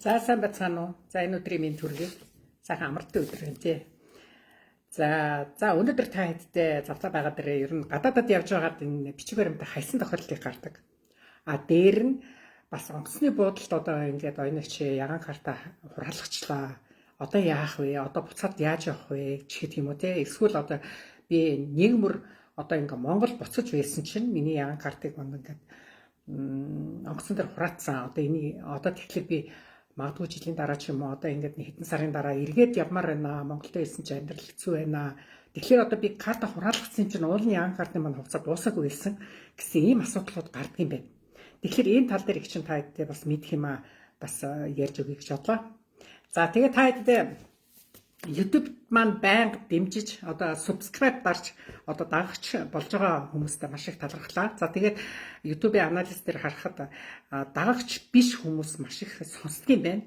За сайн бацгаана уу. За энэ өдрийн минь төргий. Сайхан амралтын өдөр юм тий. За өнөөдөр та хэдтэй завлаа байгаа дээрээ ер нь гадаадад явж байгаад энэ бичиг баримтаа хайсан тохиолдлыг гардаг. Дээр нь бас онгоцны буудалд одоо ингээд оюуныч ягаан карта хураалгачлаа. Одоо яах вэ? Одоо буцаад яаж явах вэ? Чихэд юм уу те? Эсвэл одоо би нэг мөр одоо ингээ Монгол буцаж байсан чинь миний ягаан картыг ингээд онгоцон дээр хураацсан. Одоо тэгэхээр би магадгүй жилийн дараа ч юм уу одоо ингээд хэдэн сарын дараа эргээд явмаар байна. Монголд байсан ч амьдрал хэцүү байна. Тэгэхээр одоо би карта хураалгацсан чинь уулын ягаан картын маань хугацаа дуусаагүй байсан гэсэн ийм асуудлууд гардаг юм байна. Тэгэхээр энэ тал дээр их чинь та хэдтэй бас мэдэх юм аа бас ярьж өгье гэж бодлоо. За тэгээ та хэдтэй YouTube маань байнга дэмжиж одоо subscribe дарж одоо дагагч болж байгаа хүмүүстээ маш их талархлаа. За тэгээд YouTube-ийн анализ дээр харахад дагагч биш хүмүүс маш их сонсдог юм байна.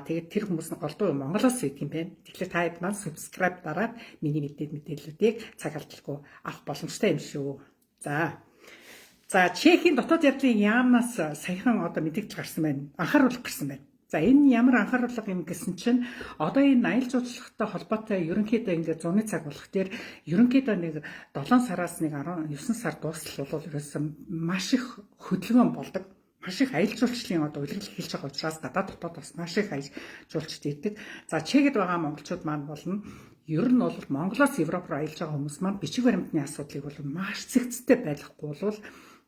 Тэгээд тэр хүмүүс нь голдуу Монголоос ирдэг юм байна. Тэгэхээр та хэд маань subscribe дараад миний мэдээллүүдийг цаг алдалгүй авах боломжтой юм шүү. За Чехийн дотоод явдлын яамнаас саяхан одоо мэдээлэл гарсан байна. Анхааруулга гарсан байна. За энэ ямар анхааруулга юм гэсэн чинь одоо энэ аялал жуулчлалтай холбоотой ерөнхийдөө ингээд зуны цаг болох дээр ерөнхийдөө нэг 7 сараас нэг 19 сар дуустал бол ерөөсөн маш их хөдөлгөөн болдог. Маш их аялал жуулчлалын одоо үйлрэл эхэлж байгаа учраас гадаад дотоод бас маш их аялал жуулчд ирдэг. За Чехэд байгаа монголчууд маань болно. Ер нь бол Монголоос Европ руу аялж байгаа хүмүүс маань бичиг баримтны асуудлыг бол маш цэгцтэй байхгүй бол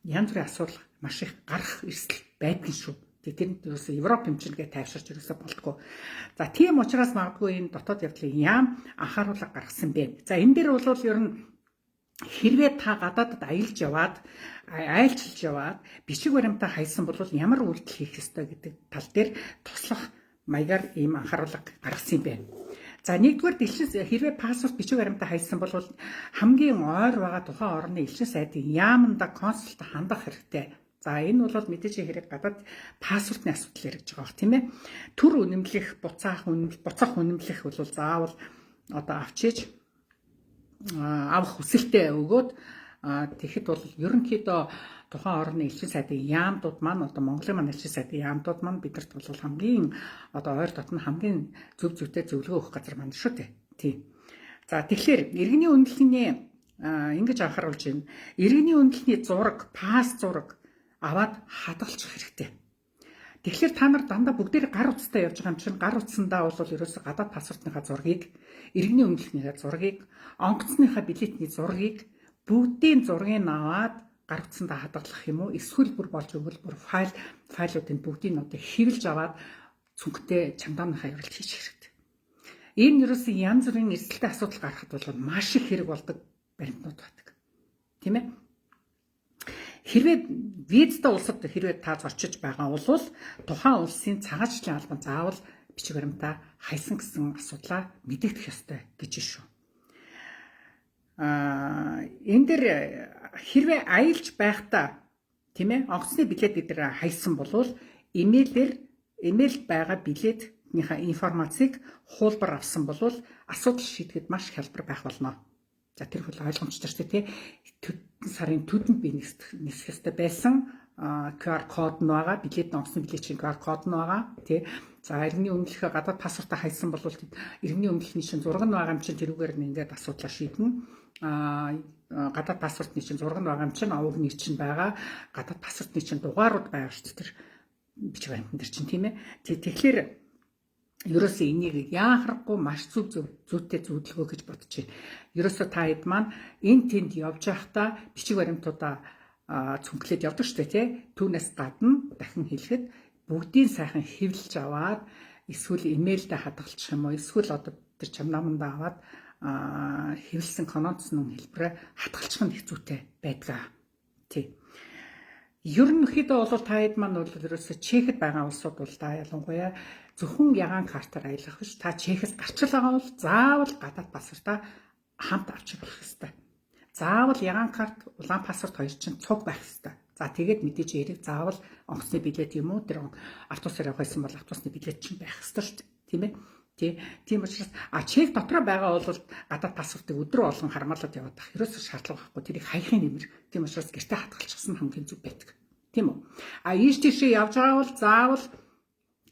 янз бүрийн асуудал маш их гарах эрсдэл байдаг шүү. Тэгээд ерөөсө Европ хэмжээгээ тайвширч ерөөсө болтгоо. За тийм учраас магадгүй энэ дотоод явдлын яам анхааруулга гаргасан бэ. За энэ дээр бол ер нь хэрвээ та гадаадд айлчилж яваад бичиг баримтаа хайсан бол ямар үйлдэл хийх ёстой гэдэг тал дээр туслах маягаар ийм анхааруулга гаргасан юм байна. За нэгдүгээр хэрвээ паспорт бичиг баримтаа хайсан бол хамгийн ойр байгаа тухайн орны элчин сайдын яаманда консулт хандах хэрэгтэй. За энэ бол мэдээж хэрэг гадаад паспортны асуудал яригдж байгаа бох тийм ээ. Төр үнэмлэх, буцаах үнэмлэх бол заавал одоо авчиж авах хүсэлтээ өгөөд тэгэхэд бол ерөнхийдөө тухайн орны элчин сайдын яамдууд маань одоо Монголын маань элчин сайдын яамдууд маань бидэрт бол хамгийн одоо ойр дотн хамгийн зөвхөн зөвлөгөө өгөх газар маань шүү дээ. Тийм. За тэгэхээр иргэний үнэлгээний ингэж анхааруулж байна. Иргэний үнэлгээний зураг, пасс зураг аваад хадгалчих хэрэгтэй. Тэгэхээр та нар дандаа бүгдээр гар утастай явж байгаа юм чинь гар утсандаа бол ерөөсө гадаад паспортныхаа зургийг, иргэний үнэлгээний зургийг, онгоцныхаа билетний зургийг бүгдийн зургийг аваад гар утсандаа хадгалах юм уу? Эсвэл бүр болж өгвөл бүр файлуудын бүгдийг одоо хэвлж аваад цүнхтэй чамдааны хаягралт хийчих хэрэгтэй. Энэ ерөөсө янз бүрийн эрсдэлтэй асуудал гаргахад бол маш их хэрэг болдог баримтнууд байдаг. Тийм ээ? Хэрвээ визтэй улсад хэрвээ та зорчиж байгаа бол тухайн улсын цагаачлалын албан заавал бичиг баримтаа хайсан гэсэн асуудлаа мэдэгдэх ёстой гэж шүү. Энэ дээр хэрвээ аялж байхдаа тийм ээ онгоцны билет дээр хайсан бол имэйл байгаа билетнийхаа информацийг хуулбар авсан бол асуудал шийдэхэд маш хялбар байх болно. За тэр хөл ойлгомжтой шүү дээ тий. Сарын төдөнд би нисэх ёстой байсан QR код нь байгаа, билет онгоцны билетийн QR код нь байгаа тий. За иргэний үнэлгээ гадаад паспортаа хайсан бол иргэний үнэлгээний чинь зураг нь байгаа юм чинь тэрүүгээр нь ингээд асуудлаа шийднэ. Гадаад паспортны чинь зураг нь байгаа юм чинь овог нэр чинь байгаа, гадаад паспортны чинь дугаарууд байгаа шүү дээ. Тэр бичиг баримтан дээр чинь тийм ээ. Тэгэхээр ерөөсөө энийг яахрахгүй маш зүйтэй зөвлөгөө гэж бодож байна. Ерөөсөө та хэд маань энэ тэнд явж байхдаа бичиг баримтуудаа цүнхлээд явдаг шүү дээ тий. Түүнээс гадна дахин хэлэхэд бүгдийн сайхан хэвлэж аваад эсвэл имэйлдээ хадгалчих юм уу? Эсвэл одоо тэр чамнамандаа аваад хэвлсэн кононцны хэлбэрээр хадгалчих нь хэцүүтэй байдаг. Тий. Ерөнхийдөө бол та хэд маань бол ерөөсөө Чехэд байгаа улсууд бол та ялангуяа зөвхөн ягаан картаар аялах биш. Та Чехээс гарч байгаа бол заавал гадаад паспортаа хамт авч явах хэрэгтэй. Заавал ягаан карт, улаан паспорт хоёр чинь цуг байх хэрэгтэй. За тэгээд мэдээж хэрэг заавал онгоцны билет юм уу тэр автобусаар явах байсан бол автобусны билет чинь байх хэрэгтэй шүү дээ. Тийм ээ. Тийм учраас Чех дотроо байгаа бол гадаад паспортыг өдрөө болгон хармаалаад яваад байх ерөөсөө шаардлага байхгүй. Тэрийг хаяхын нэмэр. Тийм учраас гэртээ хадгалчихсан хамгийн зөв байдаг. Тийм үү? Ийш тийшээ явж байгаа бол заавал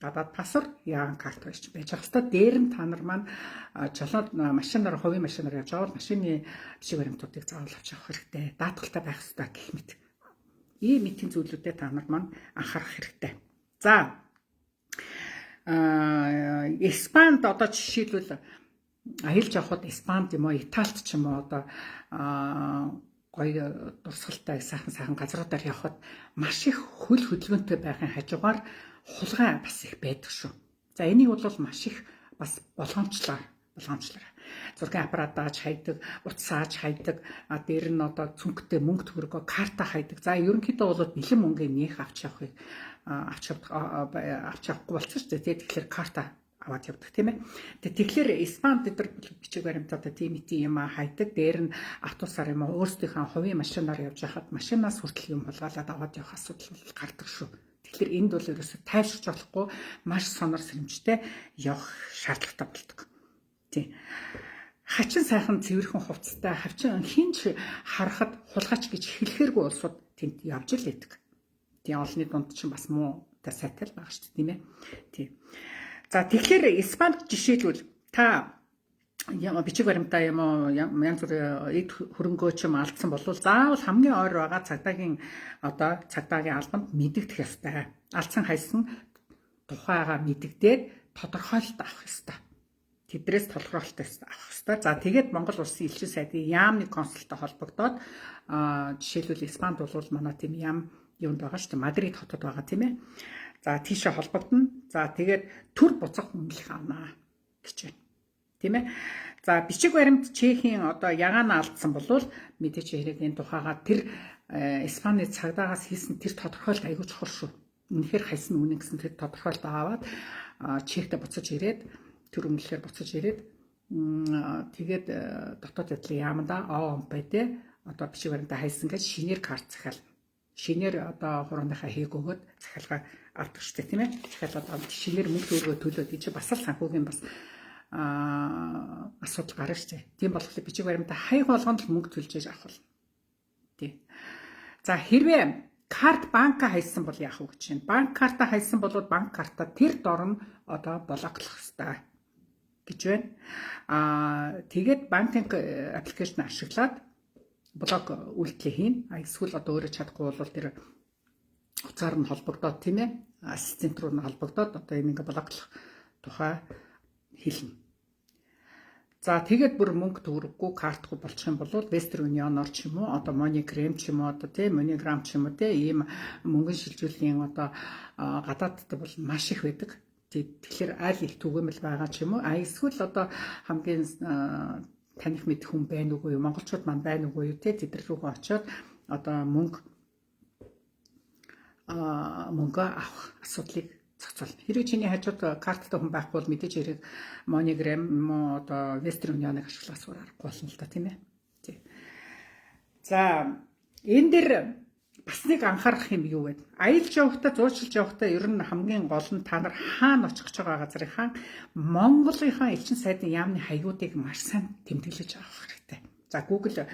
гадаад пассвор яан карт байж байгаа хэвээр дээр нь та нар маань жолоод машинаар хувийн машинаар явж байгаа бол машины бичиг баримтуудыг заавал авч явах хэрэгтэй. Даатгалтай байх хэрэгтэй гэх мэт. Ийм мэдхийн зүйлүүдэд та нар маань анхаарах хэрэгтэй. За Испанд одоо жишээлбэл аялж явхад Испанд юм уу Италид ч юм уу одоо гоё дурсгалтай сайхан газруудаар явхад маш их хөл хөдөлгөөнтэй байхын хажуугаар хулгай бас их байдаг шүү. За энийг бол маш их бас болгоомжлоор зургийн аппарат дааж хайдаг, утас ааж хайдаг, дээр нь одоо цүнхтэй мөнгө төгрөгөө карта хайдаг. За ерөнхийдөө бол бэлэн мөнгөний нэх авч явахгүй болчихсон шүү дээ. Тэгэхээр карта аваад явдаг тийм ээ. Тэгэхээр Испанд дээр бичиг баримтуудаа тийм юм хайдаг. Дээр нь автобусаар юм уу өөрсдийнхөө хувийн машинаар явж байхад машинаас хүртэл юм хулгайлаад аваад явах асуудал гардаг шүү. Тэгэхээр энд бол ерөөсөй тайвширч болохгүй маш сонор сэрэмжтэй явах шаардлагатай болдог. Тийм. Хачин сайхан цэвэрхэн хувцастай хавчин хинч харахад хулгайч гэж хэлэхэргүй улсууд тэнд явж л байдаг. Тийм олонний дунд чинь бас муу сайтай л байгаа шүү дээ тийм ээ. Тийм. За тэгэхээр Испанд жишээлбэл та бичиг баримтаа юм уу янз бүрийн эд хөрөнгөө ч юм алдсан бол заавал хамгийн ойр байгаа цагдаагийн албанд мэдэгдэх ёстой. Алдсан хайсан тухайгаа мэдэгдээд тодорхойлолт авах ёстой. Тэдрээс толгойлолт авах ёстой. За тэгээд Монгол Улсын элчин сайдын яамны консултай холбогдоод жишээлбэл Испанд бол манай тийм яам юунд байгаа шүү дээ. Мадрид хотод байгаа тийм ээ. За тийшээ холбогдно. За тэгээд төр буцах үнэлэх авнаа гэж байна. Тийм ээ. За бичиг баримт Чехийн одоо ягаан алдсан болвол мэдээч хэрэг энэ тухайга тэр Испаний цагдаагаас хийсэн тэр тодорхойлолт аягүй чухал шүү. Үнэхээр хайсан үнэн гэсэн тэр тодорхойлолт аваад Чехтэй буцаж ирээд тэр үнэлэхээр буцаж ирээд тэгээд дотоод байдлын яамда ООН-д одоо бичиг баримтаа хайсан гэж шинээр карт захиална. Шинээр одоо хурууныхаа хийг өгөөд захиалга авдаг штэ тийм ээ. Захиалгаад шинээр мөнгө төгрөгөө төлөөд гэж бас л санхүүгийн бас асуудал гарна штэ. Тийм болохоор бичиг баримтаа хаяг болгонд л мөнгө төлж авах болно. Тийм. За хэрвээ карт банка хайсан бол яах вэ гэж байна. Банк карта хайсан бол банк карта тэр дор нь одоо блоклох хэрэгтэй гэж байна. Тэгээд банкинг аппликейшн ашиглаад блок үйлдэл хийн. Эсвэл одоо өөрөө чадахгүй бол тэр уцаар нь холбогдоод тийм ээ. Ассистент руу нь холбогдоод одоо энийг блоклох тухай хэлнэ. За тэгээд бүр мөнгө төгрөггүй картгүй болчих юм бол Western Union-оор ч юм уу одоо MoneyGram ч юм уу одоо тийм MoneyGram ч юм уу тийм ийм мөнгөн шилжүүллийн одоо гадаадд бол маш их байдаг. Тэгэхээр аль их түгээмэл байгаа ч юм уу эсвэл одоо хамгийн таних мэд хүн байна уугүй юу монголчууд маань байна уугүй юу тийм тэд рүүгээ очиод одоо мөнгө авах асуудлыг зохицуулна. Хэрвээ чиний хажууд карттай хүн байхгүй бол мэдээж хэрэг MoneyGram одоо Western Union-ыг ашиглах аргагүй болно л да тийм ээ. Тий. За энэ дэр бас нэг анхаарах юм юу вэ? Аялж явахдаа зуучилж явахдаа ер нь хамгийн гол нь та нар хаана очих гэж байгаа газрынхаа Монголынхаа элчин сайдын яамны хаягуудыг маш сайн тэмдэглэж авах хэрэгтэй. За Google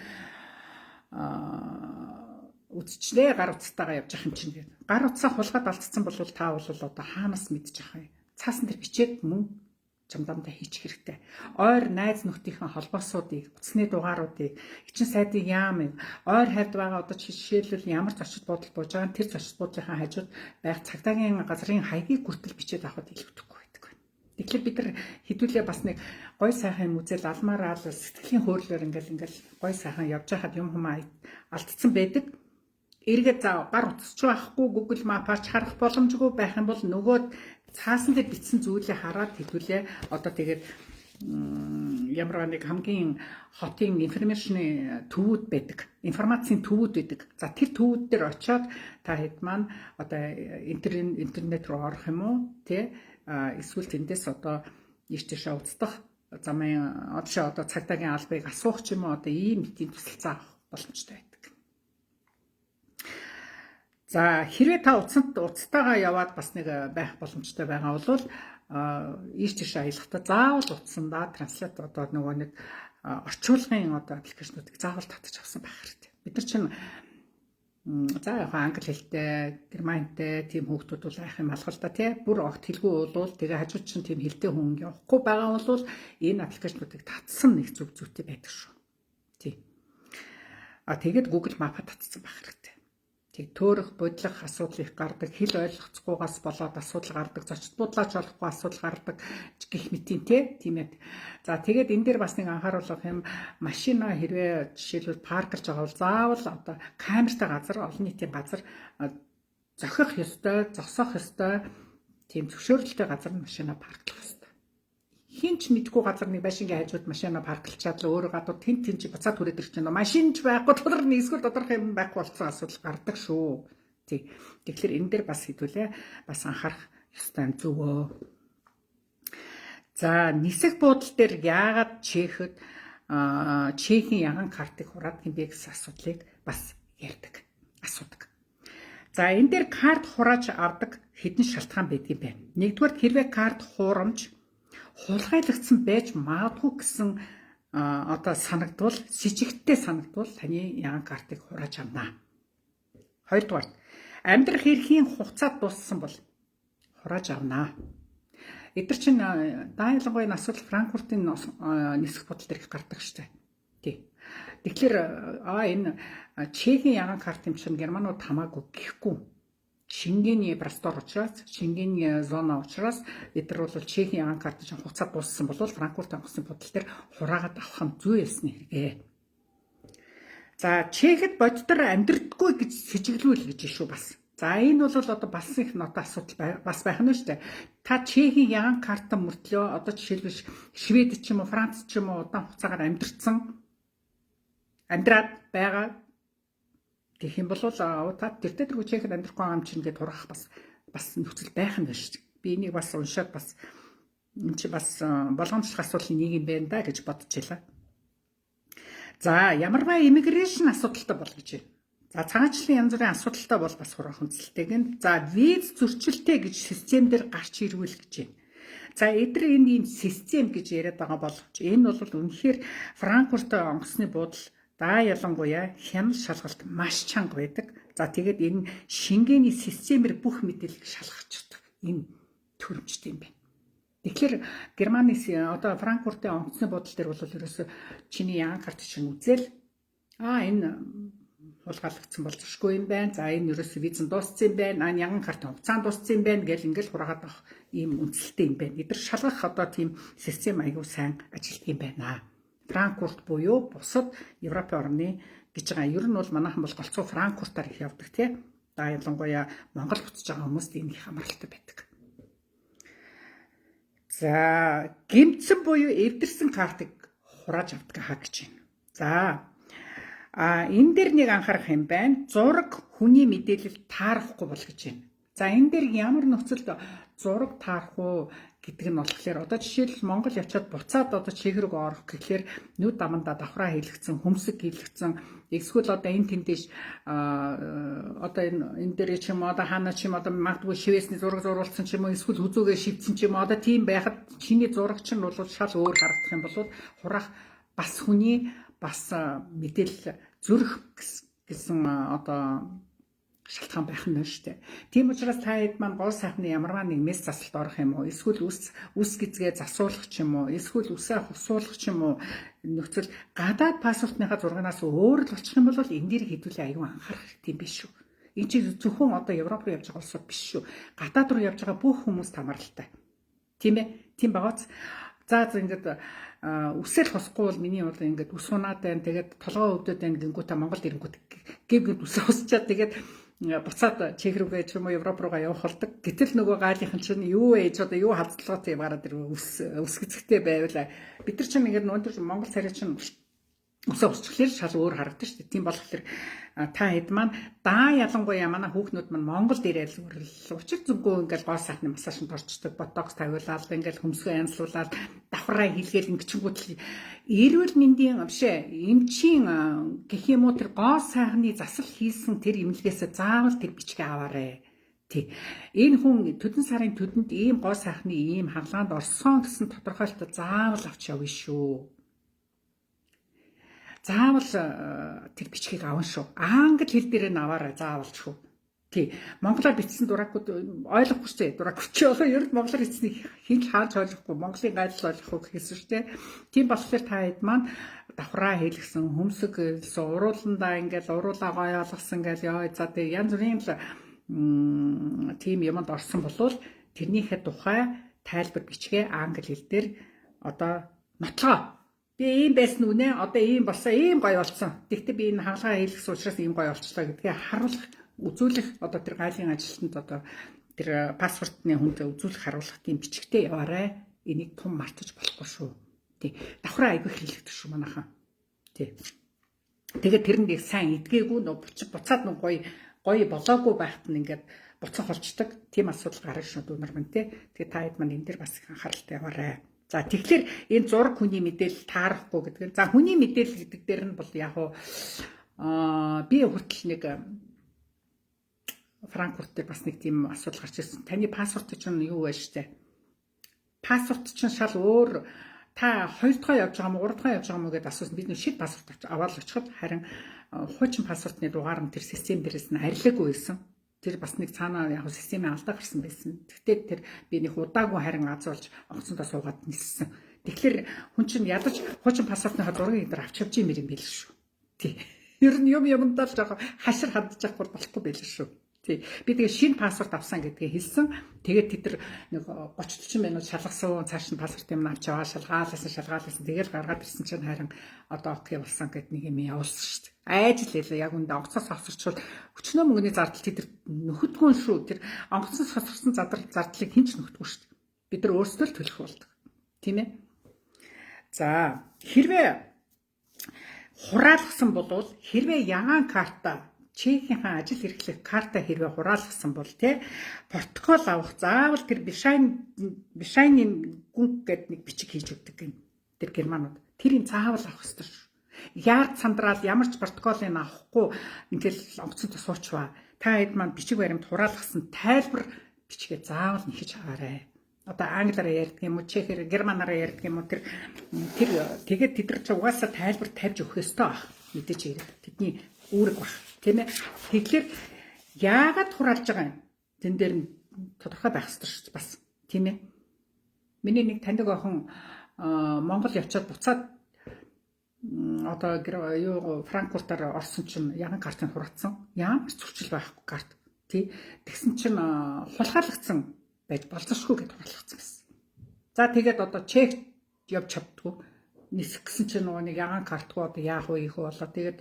үдчнээ гар утсатайгаа явж явах юм чинь гэдэг. Гар утсаа хулгаад алдсан бол та бол одоо хаанаас мэдчих юм. Цаасан дээр бичээд мөн чамдамдаа хийчих хэрэгтэй. Ойр найз нөхдийнхээ холбоосуудыг, утасны дугааруудыг, элчин сайдын яам, ойр хайрд байгаа одоо жишээлбэл ямар зочид буудал бууж байгаа тэр зочид буудлынхаа хажууд байх цагдаагийн газрын хаягийг хүртэл бичээд авахд илүүдэхгүй байдаг. Тэгэхээр бид нар хэдүүлээ бас нэг гой сайхан юм үзэл алмаараа л сэтгэлийн хөөрлөөр ингээл гой сайхан явж байхад юм хүмүүс алдсан байдаг. Эргээд гар утасч байхгүй Google Map-аар харах боломжгүй байх юм бол нөгөө цаасан дээр бичсэн зүйлээ хараад хэдүүлээ одоо тэгээд ямар нэг хамгийн хотын информашны төвүүд байдаг. Информацийн төвүүд байдаг. За тэр төвүүд дээр очиод та хэд маань одоо интернет руу орох юм уу тий эсвэл тэндээс одоо ийш тийшээ уцдах замын одоо цагдаагийн албыг асуух ч юм уу одоо ийм мэдийн төсөлцөө авах боломжтой байдаг. За хэрвээ та уцтайгаа яваад бас нэг байх боломжтой байгаа бол ийш тийш аялахдаа заавал утсандаа транслат одоо нөгөө нэг орчуулгын одоо аппликейшнуудыг заавал татаж авсан байх хэрэгтэй. Бид нар чинь За яг англи хэлтэй, германтай тийм хүүхдүүд бол айх юм алга л да тий. Бүр огт хэлгүй болвол тэгээ хажууд чинь тийм хэлтэй хүн явахгүй байгаа бол энэ аппликейшнуудыг татсан нэг зүг зүйтэй байдаг шүү. Тий. Тэгээд Google Map-а татсан байх хэрэгтэй. Тэг төөрөх, бодлох асуудал их гардаг, хэл ойлгоцохгүйгаас болоод асуудал гардаг, зочд буудлаач олохгүй асуудал гардаг гэх мэтийн тийм ээ. За тэгээд энэ дээр бас нэг анхааруулах юм, машина хэрвээ жишээлбэл паркерж байгаа бол заавал одоо камертай газар, олон нийтийн газар зохих ёстой, зогсоох ёстой, тийм зөвшөөрөлтэй газар машина парклах ёстой. Хинч мэдгүй газар нэг байшингийн хажууд машина парклчаад л өөрөө гадуур тэн чи буцаад хүрээд ирж байна. Машинч байхгүй тодор нэг эсвэл тодорхой юм байхгүй болсон асуудал гардаг шүү. Тий. Тэгэхээр энэ дээр бас хэдүүлээ бас анхаарах ёстой юм зүгөө. За нисэх буудал дээр яагаад чехэд чехийн яган картыг хураад гэмбэ гэсэн асуудлыг бас ярьдаг. Асуудаг. За энэ дээр карт хурааж авдаг хэдэн шалтгаан байдаг юм байна. Нэгдүгээр хэрвээ карт хуурамж хулгайлагдсан байж магадгүй гэсэн одоо санагдвал сэжигттэй санагдвал таны яган картыг хурааж авна. Хоёрдугаар амьдрах эрхийн хугацаа дууссан бол хурааж авна. Эдгээр чинь дайлангуйн асуудал Франкфуртын нисэх бодол дээр их гардаг штэ. Тий. Тэгэхээр энэ Чехийн яган карт юм чинь германууд хамаагүй гэхгүй. Шенгений простор учраас, Шенгений зона учраас эдгээр бол Чехийн яган карт чинь хугацаа дууссан бол Франкфуртын онгоцны бодол дээр хураагаад авах нь зүй ясны хэрэгээ. За Чехэд боддоор амьдрдаггүй гэж сэжиглүүл гэж шүү бас. За энэ бол одоо бас их нотой асуудал бас байх нь шүү дээ. Та Чехийн яган карта мөртлөө одоо жишээлбэл Швед ч юм уу, Франц ч юм уу удаан хугацаагаар амьдраад байгаа гэх юм бол та тэртээ тэргүй Чехэд амьдрахгүй байгаа юм чинь гэдээ турах бас нөхцөл байх нь шүү дээ. Би энийг бас уншаад бас энэ чи бас болгоомжлох асуудлын нэг юм байна да гэж бодчихлаа. За ямарваа иммиграшн асуудалтай бол гэж байна. За цагаачлалын янз бүрийн асуудалтай бол бас хурах хүнсэлтэйг нь. За виз зөрчилтэй гэж систем дээр гарч ирвэл гэж байна. За эдгээр энэ ийм систем гэж яриад байгаа боловч энэ бол үнэхээр Франкфуртын онгоцны буудал даа ялангуяа хяналт шалгалт маш чанга байдаг. За тэгээд энэ Шенгений системээр бүх мэдээллийг шалгацдаг. Энэ төрөмжтэй юм байна. Тэгэхээр Германы одоо Франкфуртын онгоцны буудал дээр бол ерөөсө чиний яган карт чинь үзэл энэ хулгайлагдсан бол зуршгүй юм байна. За энэ ерөөсө визэн дууссан юм байна. Яган карт хугацаанд дууссан юм байна гэл ингээл хураагаад авах ийм үнэлттэй юм байна. Эдгээр шалгах одоо тийм систем аягүй сайн ажилладаг юм байна. Франкфурт буюу бусад Европын орны гэж байгаа. Ер нь бол манайхан бол голцоо Франкфуртаар их явдаг тий. Да ялангуяа Монгол буцаж байгаа хүмүүст энэ их амралтай байдаг. За гэмтсэн буюу эвдэрсэн картыг хурааж авдаг хаа гэж байна. За энэ дээр нэг анхаарах юм байна. Зураг хүний мэдээлэл таарахгүй бол гэж байна. За энэ дээр ямар нөхцөлд зураг таарах уу гэдэг нь болохоор одоо жишээлбэл Монгол явчаад буцаад одоо Чех рүү орох гэхлээр нүд амандаа давхраа хийлгцэн, хөмсөг хийлгцэн, эсвэл одоо энэ тэндэж одоо энэ дээр ч юм уу одоо хаана ч юм одоо магадгүй шивээсний зураг зурулсан ч юм уу эсвэл хүзүүгээ шивцэн ч юм уу одоо тийм байхад чиний зураг чинь бол шал өөр харагдах юм бол хурах бас хүний бас мэдээлэл зүрх гэсэн одоо шалтгаан байх нь шүү дээ. Тийм учраас та хэд маань гол сайхны ямарваа нэг мэс засалт орох юм уу? Эсвэл үс гизгээ засуулах ч юм уу? Эсвэл үсээ хусуулах ч юм уу? Нөхцөл гадаад паспортныхаа зургаас өөр л болчих юм бол энэ дээр хэдүүлээ аюу анхаарах хэрэгтэй биш шүү. Энэ чинь зөвхөн одоо Европ руу явж байгаа улсууд биш шүү. Гадаад руу явж байгаа бүх хүмүүс тамаралтай. Тийм ээ? Тийм багаац. За ингээд үсэл хосхгүй бол миний бол ингээд ус унаад байна. Тэгээд толгой өвдөд байна гингүүтээ Монголд ирэнгүүт гэвгэн үсээ хосчаад тэгээд буцаад Чех рүүгээ ч юм уу Европ руугаа явах болдог. Гэтэл нөгөө гаалийнхан чинь юу ээж одоо юу хавцлагатай гараад ирв ус гизгтэй байвала. Бид нар чинь ингээд өнөөдөр Монгол царай чинь үсээ усчлаар шал өөр харагдаж шүү дээ. Тийм болохоор та хэд маань даа ялангуяа манай хүүхнүүд маань Монголд ирээд л учир зүггүй ингээл гоо сайхны массажинд орчдөг, ботокс тавиулаад ингээл хөмсгөө янзлуулаад давхраа хийлгээл ингэчингүүт эрүүл мэндийн бишээ эмчийн гэх юм уу тэр гоо сайхны засал хийсэн тэр эмнэлгээс заавал тэр бичгээ аваарэ. Тий. Энэ хүн төдөн сарын төдөнд ийм гоо сайхны ийм хаглаанд орсон гэсэн тодорхойлолт заавал авч явна шүү. заавал тэр бичгийг авна шүү. Англи хэл дээр нь аваарай заавал шүү. Тий. Монголоор бичсэн дуракууд ойлгохгүй шүү дээ. Дуракч яах вэ? Ер нь монголоор бичснийг хин хааж ойлгохгүй, монголын гайдал ойлгохгүй гэсэн шүү дээ. Тийм болохоор та хэд маань давхраа хийлгсэн, хөмсөг хэлсэн, урууландаа ингээл уруулаа гоё ойлгосон ингээл ёо за тий янз бүрийн л тийм юмд орсон болвол тэрнийхээ тухай тайлбар бичгээ англи хэл дээр одоо нотлоо. Би ийм байсан үнэ, одоо ийм болсон, ийм гоё болсон. Тэгтээ би энэ хаалгаа хийлгэсэн учраас ийм гоё болчихлоо гэдгээ харуулах, үзүүлэх одоо тэр гайлын ажилтнад одоо тэр паспортны хүнд үзүүлэх харуулах тийм бичгтэй яваарай. Энийг тун мартаж болохгүй шүү. Тий. Давхраа айгүй хэлэгдэх шүү манайхан. Тий. Тэгээд тэрэнд их сайн идгээгүй нөө буцаад нөө гоё болоогүй байхад нь ингээд буцан холчдаг. Тийм асуудал гарах шүү дүүнэр мэн тий. Тэгээд та хэд маань энэ дэр бас их анхааралтай яваарай. За тэгэхээр энэ зураг хүний мэдээлэл таарахгүй гэдэг. За хүний мэдээлэл гэдэг дээр нь бол яг уу би хүртэл нэг Франкфурт дээр бас нэг тийм асуудал гарч ирсэн. Таны паспорт чинь юу вэ штэ? Паспорт чинь шал өөр. Та 2 дахь явж байгаа мó 3 дахь явж байгаа мó гэдээ асуусан. Бид нэг шид паспорт аваад л очиход харин хуучин паспортны дугаар нь тэр систем дээрээс нь арилаагүй байсан. Тэр бас нэг цаанаа яг системийн алдаа гарсан байсан. Тэгтээ тэр би нэг удаагүй харин азуулж онгоцондоо суугаад ниссэн. Тэгэхээр хүн чинь ядаж хуучин паспортныхаа зургийг дээр авч явж юм байл шүү. Тий. Ер нь юмдаа л жоо хашир хандж явах болохгүй байл шүү. Тий. Би тэгээ шинэ паспорт авсан гэдгээ хэлсэн. Тэгээд тэд нэг 30-40 минут шалгасан. Цааш нь паспорт юм авч яваа шалгаалсан. Тэгэл гаргаад ирсэн чинь харин одоо окей болсон гэд нэг юм явуулсан шүү дээ. Айж л яг үндэ онгоцоос авсарчвал өчнөө мөнгөний зардал тэд нөхөдгөө шүү. Тэр онгоцоос авсарсан зардлыг хэн ч нөхөдгөө шүү. Бид нар өөрсдөө л төлөх болдог. Тийм ээ. За, хэрвээ хураалгасан бол хэрвээ ягаан карта чекийнхаа ажил хэрэглэх карта хэрвээ хураалгасан бол тий протокол авах заавал тэр бишайны гүнг гэдэг нэг бичиг хийж өгдөг юм. Тэр германууд тэрийг заавал авах ёстой шүү. Яард сандраад ямар ч протоколыг авахгүй ингээл онгоцонд суучваа. Та хэд маань бичиг баримт хураалгасан тайлбар бичгээ заавал нэхэж аваарай. Одоо англиар ярьдаг юм уу, чехээр, германаар ярьдаг юм уу тэр тэгээд тэд нар ч угаасаа тайлбар тавьж өгөх ёстой баг. Мэдээж хэрэг тэдний үүрэг баг. Тийм ээ. Тэгэхээр яагаад хураалж байгаа юм? Тэн дээр нь тодорхой байх ёстой шүү бас. Тийм ээ. Миний нэг таньдаг охин Монгол явчаад буцаад одоо юу Франкфуртаар орсон чинь яган картыг хураацсан. Ямар ч зөрчил байхгүй карт. Тий. Тэгсэн чинь хулгайлагдсан байж болцсошгүй гэдээ хураалгацсан байсан. За тэгээд одоо чек явж чаддгүй. Нисэх гэсэн чинь нэг яган картгүй одоо яах вэ их болоо. Тэгээд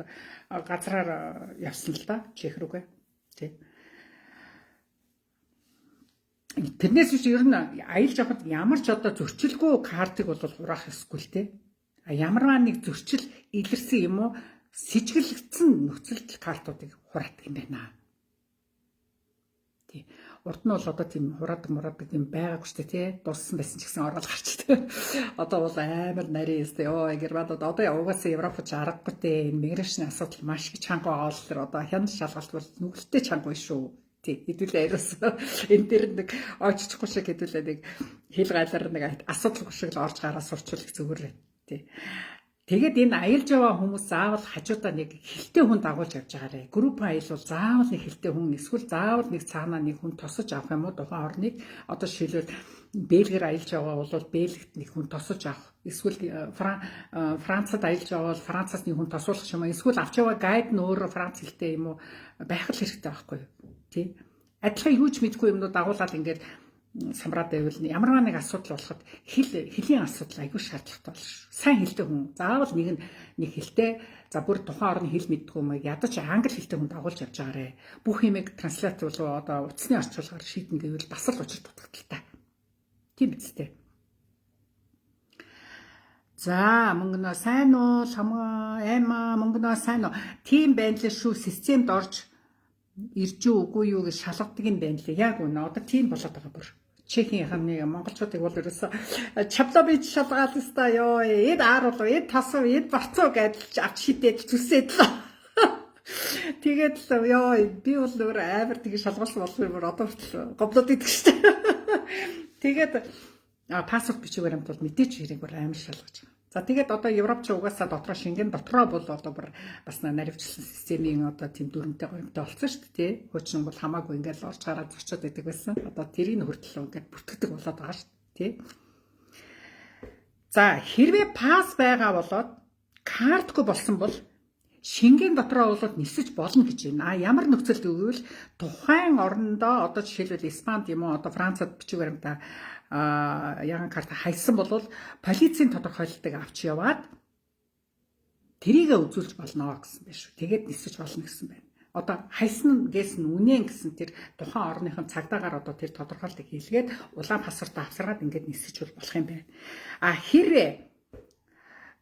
газраар явсан л да чек рүүгээ. Тий. Тэрнээс биш ер нь аялж явахад ямар ч одоо зөрчилгүй картыг бол хураах ёсгүй л тий. Ямарваа нэг зөрчил илэрсэн юм уу сэжиглэгдсэн нөхцөлд картуудыг хураадаг юм байна. Тий. Урд нь бол одоо тийм хураадаг юм байгаагүй шүү дээ тий. Дуссан байсан ч гэсэн ороод гарчдаг. Одоо бол амар нарийн өстэй. Йоо германууд одоо угаасаа Европч аргагүй дээ. Миграшны асуудал маш их чанга байгаа л тэр одоо хяналт шалгалт бол нүгэлтэй чанга биш шүү. Тий. Хэдүүлээ ариусаа. Энэ дээр нэг оччихгүй шиг хэдүүлээ нэг хил гайлаар нэг асуудал шиг л орж гараа сурчулах зүгээр. Тэгээд энэ аялж яваа хүмүүс заавал хажуудаа нэг хэлтэй хүн дагуулж явж байгаарэ. Групп аял бол заавал нэг хэлтэй хүн эсвэл заавал нэг цаанаа нэг хүн тосож авах юм уу тухайн орныг одоо шилбэл Бельгээр аялж яваа бол Бельгт нэг хүн тосож авах. Эсвэл Францад аялж яваа бол Францаас нэг хүн тосуулах юм уу? Эсвэл авч яваа гайд нь өөрөө Франц хэлтэй юм уу? Байх л хэрэгтэй байхгүй юу? Тий. Адилхан юу ч мэдгүй юмнууд дагуулаад ингээд самраад байвал ямарваа нэг асуудал болоход хэлийн асуудал айгүй шаардлагатай болно шүү. Сайн хэлтэй хүн заавал нэг хэлтэй за бүр тухайн орны хэл мэддэг юм ядаж англи хэлтэй хүн дагуулж явж байгаарэ. Бүх юмыг транслат болов одоо утасны орчуулгаар шийдэн гэвэл бас л учир дутагдaltaй. Тийм биз дээ. За мөнгөнөө сайн уу аймаа мөнгөнөө сайн уу тийм байна л шүү системд орж ирж үгүй юу гэж шалгадаг юм байна лээ. Яг үнэ одоо тийм болоод байгаа бүр. Чехийн хамны монголчуудыг бол ерөөсө чаплабич шалгаал өстой ёо эд ааруулуу эд тасуу эд борцоо гэдэлж авч шидээд зүсээд л тэгээд л ёо би бол өөр амар тийг шалгуулсан болох юм одоо хүртэл говлоод идэх штэ тэгээд паспорт бичиг баримт бол мэдээч хэрэг бүр амар шалгаж байгаа За тэгээд одоо Европч угаасаа дотроо Шенген дотроо бол одоо бас наривчлсан системийн одоо тийм дүрмтэй гоёмтой болсон шүү дээ. Хуучин бол хамаагүй ингээд орж гараад зочиод байдаг байсан. Одоо тэрийг хүртэл ингээд бүртгэдэг болоод байгаа шүү дээ. За хэрвээ пас байгаа болоод картгүй болсон бол Шенген дотроо бол нисэж болно гэж байна. Ямар нөхцөлд өгвөл тухайн орондоо одоо жишээлбэл Испанд юм уу одоо Францад бичиг баримтаа яган карта хайсан бол полицийн тодорхойлолтыг авч яваад тэрийг үзүүлж болно гэсэн байна шүү. Тэгээд нисэж болно гэсэн байна. Одоо хайсан гэсэн үнэн гэсэн тэр тухайн орныхон цагдаагаар одоо тэр тодорхойлолтыг хийлгээд улаан паспортоо авсаргаад ингээд нисэж болох юм байна. Хэрвээ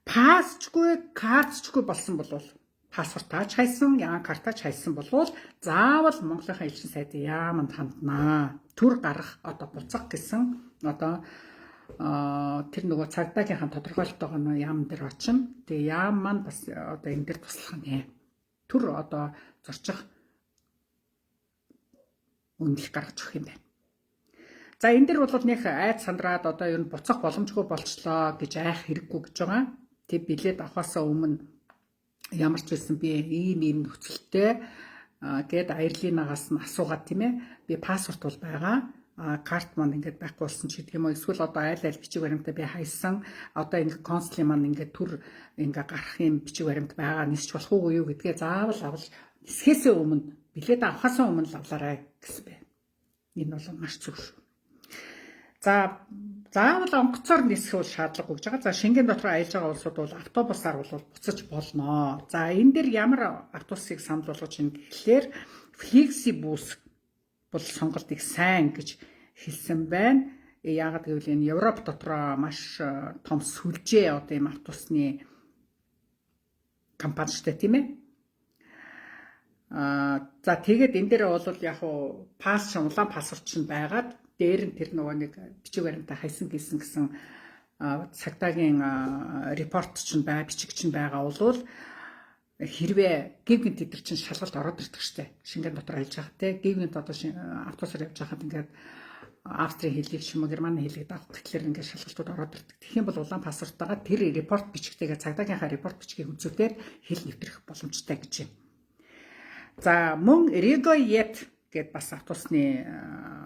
пасчгүй, картчгүй болсон бол паспортаач хайсан, яган картаач хайсан бол заавал Монголынхаа элчин сайдын яаманд ханднаа. Түр гарах одоо буцах гэсэн одоо тэр нөгөө цагдаагийнхаа тодорхойлолтойгоо яам дээр очино. Тэгээ яам маань бас одоо энэ дээр туслах нэ. Түр одоо зорчих үнэлэх гаргаж өгөх юм байна. За энэ дээр бол нэг айд сандраад одоо ер нь буцах боломжгүй болчлоо гэж айх хэрэггүй гэж байгаа. Тэг билет авахаасаа өмнө ямар ч байсан би ийм нөхцөлтэй гээд Аэрлинагаас нь асуугаад тийм ээ. Би паспорт бол байгаа. Карт маань ингээд байхгүй болсон ч гэдэг юм уу. Эсвэл одоо айл бичиг баримтаа би хайсан. Одоо ингээд консулын маань ингээд түр ингээд гарах юм бичиг баримт байгаа. Нисч болох уу юу гэдгээ заавал авал нисхээсээ өмнө билет авахаасаа өмнө авлаарай гэсэн бэ. Энэ бол маш зөв шүү. За заавал онгоцоор нисэх бол шаардлагагүй гэж байгаа. За Шенген дотор аялж байгаа улсууд бол автобусаар бол буцаж болно. За энэ дээр ямар автобусыг санал болгож ийн гэхлээр Flixibus бол сонголт их сайн гэж хэлсэн байна. Яагаад гэвэл энэ Европ дотроо маш том сүлжээ одоо ийм автобусны компани штэ тийм ээ. За тэгээд энэ дээр бол яг уу пасс улаан паспорт чинь байгаад дээр нь тэр нөгөө нэг бичиг баримтаа хайсан гэсэн цагдаагийн репорт чинь бичиг чинь байгаа бол хэрвээ гівгэнт тэдэр чинь шалгалт ороод ирдэг штэ. Шенген дотор ажиллаж байгаа те гівгэнт одоо автобусаар явж байхад ингээд Австрийн хэлийг ч юм уу Германы хэлийг даах гэхлээр ингээд шалгалтууд ороод ирдэг. Тэгэх юм бол улаан паспорттойгоо тэр репорт бичигтэйгээ цагдаагийнхаа репорт бичгийг үзүүлээд хэл нэвтрэх боломжтой гэж байна. За мөн Rigojet гэд бас автобусны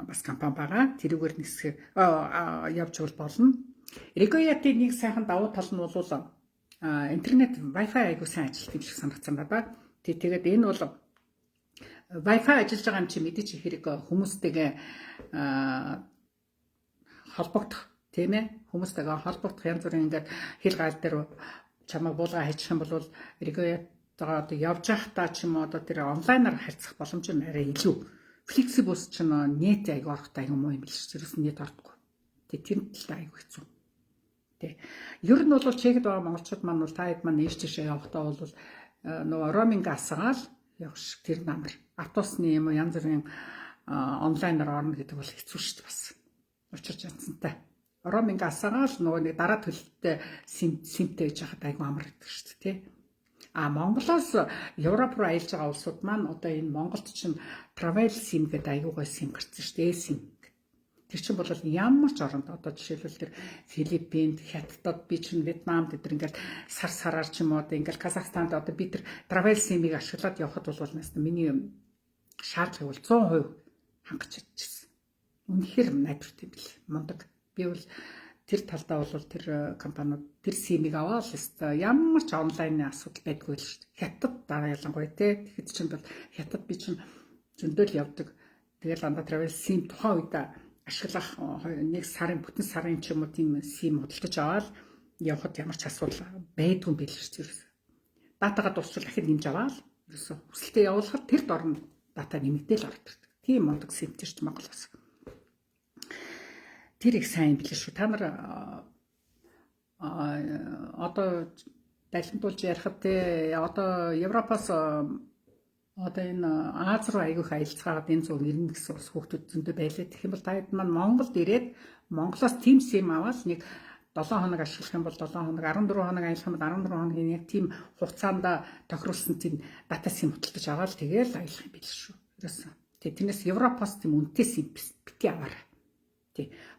бас компани байгаа. Тэрүүгээр нисэх явж болно. Rigojet-ийн нэг сайхан давуу тал нь бол интернет Wi-Fi айгуу сайн ажилладаг юм шиг санагдсан байна. Тэгээд энэ бол Wi-Fi ажиллаж байгаа юм чи мэдээч хэрэг хүмүүстэйгээ холбогдох тийм ээ. Хүмүүстэйгээ холбогдох янз бүрийн ингээд хэл гаал дээр чамайг буулга хайчих юм бол Rigojet одоо явж байхдаа ч юм уу одоо тэр онлайнаар харьцах боломж нь арай илүү. Flixibus ч нэт айгу орохтой юм уу юм биш. Зэрэгс нэт ордоггүй. Тэгээ тэр талаа айгу хэцүү. Тэ. Ер нь бол чекэд байгаа монголчууд маань бол та хэд маань нээж тийшээ явахдаа бол нөгөө роуминг асгаал явах шиг тэр намар. Автобусны юм уу янз бүрийн онлайнаар орно гэдэг бол хэцүү шүү дээ бас. Учирч янзантай. Роуминг асгаал нөгөө нэг дараа төлөлттэй симтэй гэж хахад айгу амар гэдэг шүү дээ, тэ. Монголоос Европ руу аялж байгаа улсууд маань одоо энэ Монголд чинь travel sim гэдэг аюугай сим гарсан шүү дээ. Сим. Тэр чинь бол ямар ч оронд одоо жишээлбэл тэр Филиппинд, Хятадд би чинь Вьетнамд эдэр ингээд сараар ч юм уу одоо ингээд Казахстанд одоо би тэр travel sim-ийг ашиглаад явхад бол нэстэ миний шаардлагыг бол 100% хангаж чадчихсан. Үнэхээр найдварт юм бэл. Мундаг. Би бол тэр талдаа бол тэр компаниуд тэр симийг аваад л өстой ямар ч онлайны асуудал байдгүй л шүү дээ. Хятад дараа ялангуяа те тэгэхэд чинь бол Хятад би чинь зөндөл явдаг. Тэгэл анда travel sim тухайн үед ашиглах нэг сарын бүтэн сарын ч юм уу тийм сим худалдаж аваад явхад ямар ч асуудал байдгүй байл шүү дээ. Датагаа дуусчвал дахин нэмж аваад ерөөсө хүсэлтэд явуулахад тэр дорн дата нэмэгдээл ордог. Тийм мундаг симтэй шүү дээ Монголоос. Тэр их сайн билээ шүү. Та нар одоо далимтуулж ярихад те одоо Европоос одоо энэ Аз руу аягүйх аялцгаагаад энэ зүүн нэрнэ гэсэн ус хүүхдүүд зөндөө байлаа. Тэгэх юм бол та хэд маань Монголд ирээд Монголоос тийм сим аваад нэг 7 хоног ашиглах юм бол 7 хоног 14 хоног аялах юм бол 14 хоногийн яг тийм хугацаанд тохируулсан тийм дата сим худалдаж аваад тэгээл аялах юм билээ шүү. Ерөөсөн. Тэрнээс Европоос тийм үнэтэй сим бити аваарай.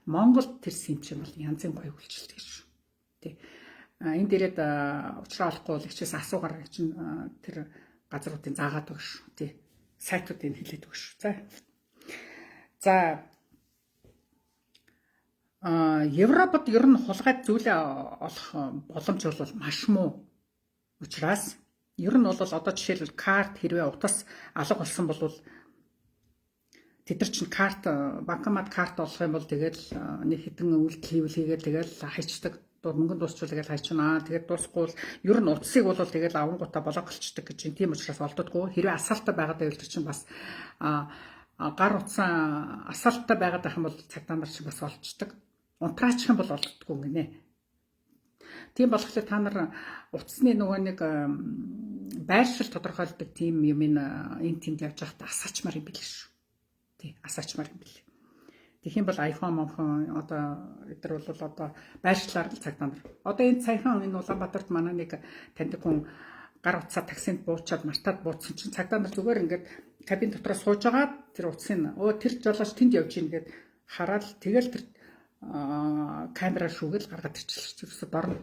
Монголд тэр сим чинь бол янзын гоё үйлчлэлтэй шүү. Тэ. энэ дээрээ уучраа олохгүй бол ихчээс асуугаар чинь тэр газруудын заагаад байгаа шүү. Тий. Сайтуудыг хэлээд байгаа шүү. За Европод ер нь хулгайд зүйлээ олох боломж бол маш муу. Учираас ер нь бол одоо жишээлбэл карт хэрвээ утас алга болсон бол тэд нар чинь карт банкомат карт олох юм бол тэгэл нэг хэдэн үйлдэл хийгээд тэгэл хайчдаг. Мөнгө дуусчвал тэгэл хайчнаа. Тэгээд дуусахгүй бол ер нь утсыг бол тэгэл авангуудаа блоколчдаг гэж юм. Тийм учраас олддоггүй. Хэрвээ асаалтаа байгаад байвал чинь бас гар утсан асаалтаа байгаад байх юм бол цагдаа нар чинь бас олчдаг. Унтраачих юм бол олддоггүй гинэ. Тийм болохоор та нар утасны нөгөө нэг байршил тодорхойлдог тийм юм энэ тэнд явж байхдаа асаачмаар юм билээ шүү. Тий, асаачмаар юм билээ. Тэгэх юм бол iPhone одоо эдгээр бол одоо байршлаар цагдаа нар. Одоо энэ саяхан энэ Улаанбаатарт манай нэг таньдаг хүн гар утсаа таксинд буучаад мартаад буутсан чинь цагдаа нар зүгээр ингээд кабин дотор сууж агаад тэр утсын тэр жолооч тэнд явж ийн гэд хараад тэгэл тэр камераар шүүгээл гаргаад ирчихлээ. Дорно.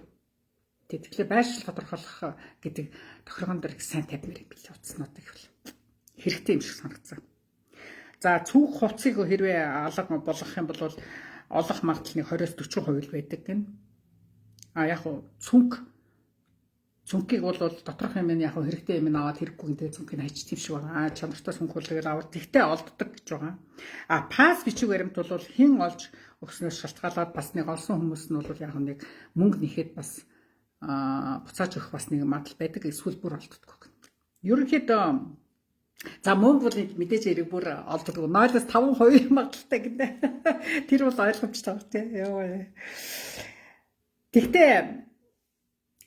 Тэгэхээр байршил тодорхойлох гэдэг тохиргоон дээр их сайн тавьмаар юм билээ утаснуудыг хэл. Хэрэгтэй юм шиг санагдсан. За цүнх хувцсыг хэрвээ алга болгох юм бол олох магадлал 20-40% байдаг гэн. Яг цүнхийг бол доторх юм яг хэрэгтэй юм аваад хэрэггүй гэдэг цүнхийг хайчих юм шиг байгаа. Чанартай цүнх бол тэгэл аваад тэгтээ олддог гэж байгаа. Пас бичиг баримт бол хэн олж өгснөөс шалтгаалаад бас нэг олсон хүмүүс нь бол яг нэг мөнгө нэхэд бас буцааж өгөх бас нэг магадлал байдаг. Эсвэл бүр олддог. Ерөнхийдөө за мөнгө бол мэдээж хэрэг бүр олддог. 0-5% магадaltaй гэнэ. Тэр бол ойлгомжтой байна тий. Тэгтээ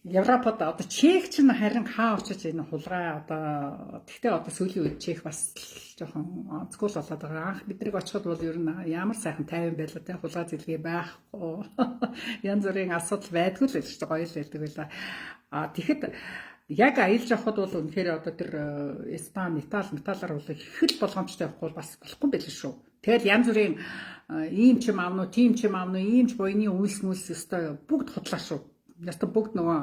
Европод одоо Чех ч харин хаа очиж энэ хулгай одоо тэгтээ одоо сүүлийн үед Чех бас жоохон онцгой болоод байгаа. Анх биднийг очиход бол ер нь ямар сайхан тайван байлаа те хулгай зэлгээ байхгүй. Янз бүрийн асуудал байдгүй л байж гоё л байдаг байлаа. Тэгэхэд яг аялж явахад бол үнэхээр одоо тэр Испани, Италиар бол их л болгоомжтой явахгүй бас болохгүй байлээ шүү. Тэгэл янз бүрийн ийм ч юм аавнуу, тийм ч юм аавнуу, ийм ч буйны үйлс өстой бүгд худлаа шүү. Яста бүгд нөгөө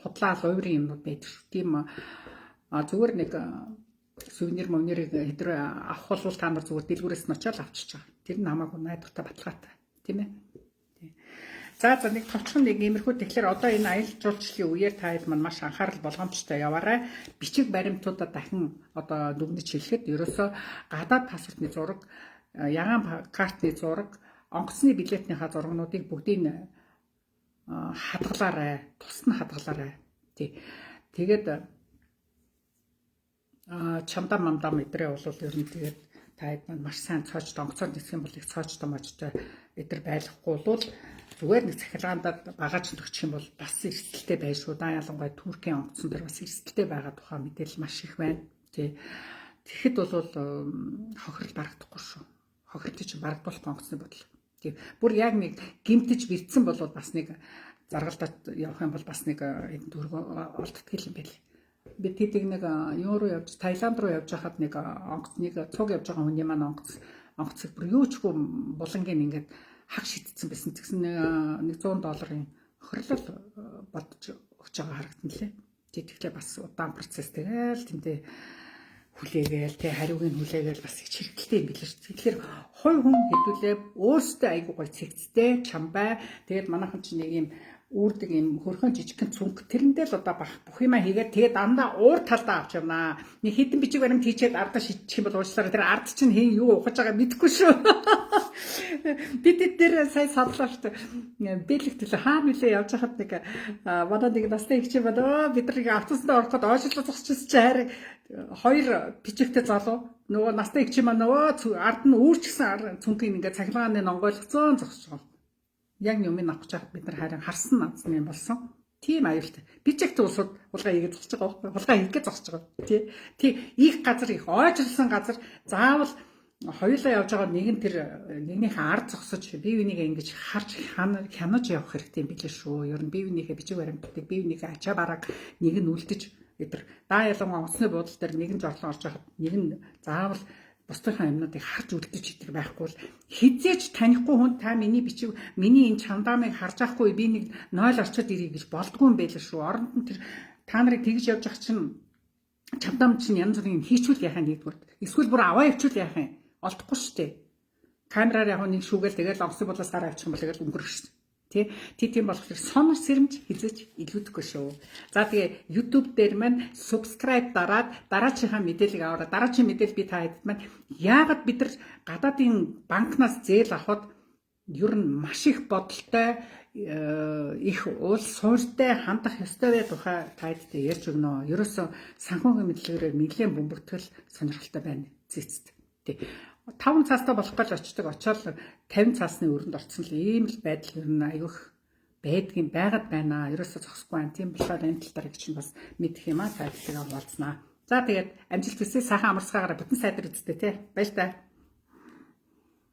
худлаа луйрын юмнууд байдаг шүү. Тийм зүгээр нэг сувенир мөнэрийг хэдрээ авах бол та нар зүгээр дэлгүүрээс нь очиод авчиж байгаа. Тэр нь хамаагүй найдвартай баталгаатай. Тийм ээ. За нэг товчхон нэг иймэрхүү тэгэхээр одоо энэ аялал жуулчлалын үеэр та хэд маань маш анхаарал болгоомжтой яваарай. Бичиг баримтуудаа дахин одоо дүгнэж хэлэхэд ерөөсөө гадаад паспортны зураг, ягаан картны зураг, онгоцны билетийнхаа зургнуудыг бүгдийг хадгалаарай, тус нь хадгалаарай. Тэгээд чамдаа мамдаа мэдрээ бол ер нь тэгээд та хэд маань маш сайн цоочд онгоцоор нисэх юм бол их цоочд мочтой эдэр байлахгүй бол зүгээр нэг цахилгаандаа багаж төгчих юм бол бас эрсдэлтэй байж шүү. Ялангуяа Туркийн онгоцон дээр бас эрсдэлтэй байгаа тухай мэдээлэл маш их байна. Тэгэхэд бол хохирол барагдахгүй шүү. Хохирлыг чинь барагдуулах онгоцны бодол. Бүр яг нэг гимтэж бэрдсэн бол бас нэг заргалдаад явах юм бол бас нэг төгрөг олддог юм байл. Би тэдэг нэг юу руу явж Таиланд руу явж хахад нэг онгоцныг цуг явж байгаа хүний маань онгоцыг бүр юу ч юм булангийн ингээд хаг шидсэн байсан. Тэгсэн $100 хохирлол бодож өгч байгаа харагдана лээ. Тэгэхээр бас удаан процесс тэгэл тэнтэй хүлээгээл хариуг нь хүлээгээл бас их хэрэгтэй юм билээ шүү. Тэгэхээр хой хүн хэдүүлээ өөрсдөө айгуу гоё цэгцтэй чамбай. Тэгээд манайхан чинь нэг юм үүрдэг юм хөрхөн жижигхэн цүнх тэрэндээ л одоо бүх юмаа хийгээд тэгээд дандаа уур талдаа авч явнаа. Нэг хідэн бичиг баримт хийчихэд ардаа шидчих юм бол уучлаарай тэр ард чинь хэн юу ухаж байгаа мэдэхгүй шүү. Бид тэр сая сандлаа шүү. Бэлэгтэл хаа нэлээ явж хахад нэг манай нэг насны их чинь байна. Бид нарыг автобусанд ороход оошлоо зогсчихсон чи харин хоёр бичигтэй залуу нөгөө настай их чинь нөгөө ард нь үүрчсэн цүнхийг ингээд цахилгааны нонгойлгоцсон зогсож байгаа. Яг юм авах чад бид нар харин харсан надсан юм болсон. Тийм аюултай. Бичигт улсууд хулгай хийгээд зогсож байгаа. Хулгай хийгээд зогсож байгаа. Тий их газар их ойжлсон газар заавал хоёулаа явж байгаа нэг нь тэр нэгнийхээ ард зогсож бие бинийгээ ингэж харж хянаж явах хэрэгтэй юм билээ шүү. Ер нь бие бинийхээ бичиг баримтыг бие бинийхээ ачаа бараг нэг нь үлдэж эдэр даа ялангуяа онгоцны буудлын дээр нэгэн жорлон орж байхад нэг нь заавал бусдынхаа юмнуудыг харж үлдэж идэх байхгүй бол хизээч танихгүй хүн та миний бичиг миний энэ чамдаамыг харж байхгүй би нэг 0 орчод ирэх гэж болдгүй юм байл шүү. Оронд нь тэр та нарыг тэгж явж ах чинь чамдаам чинь янз бүрийн хийчүүл яхаа нэгдүгээр. Эсвэл бүр аваа явчүүл яхаа юм. Олдохгүй шүү дээ. Камераар яг нэг шүүгээл тэгэл онгоцны бодлоос гараа авчих юм бол тэгэл өнгөрөх шүү. Тийм болохоор сонор сэрэмж хизэж илүүдэхгүй шүү. За тэгээ YouTube дээр маань subscribe дараад дараачийнхаа мэдээллийг аваарай. Дараачийн мэдээлэл би та хэдд маань яагаад бид нар гадаадын банкнаас зээл авахд ер нь маш их бодолтой их улс суурьтай хандах ёстой бай тухай та хэддээ ярьж өгнө. Ерөөсөө санхүүгийн мэдлэгээрээ нэлээд бөмбөгтгөл сонирхолтой байна. Зэцэд. 5 цаастай болох гэж очдог. Очоод 50 цаасны өрөнд орцсон л ийм л байдал ер нь аявих байдгийн байгаад байна. Ерөөсөө зогсохгүй байна. Тийм болохоор энэ тал дээр чинь бас мэдэх юм аа. Та бүхэн болцснаа. За тэгээд амжилт хүсье. Сайхан амарцгаагаараа бүтэн сайдар үзтээ тий. Баяр таа.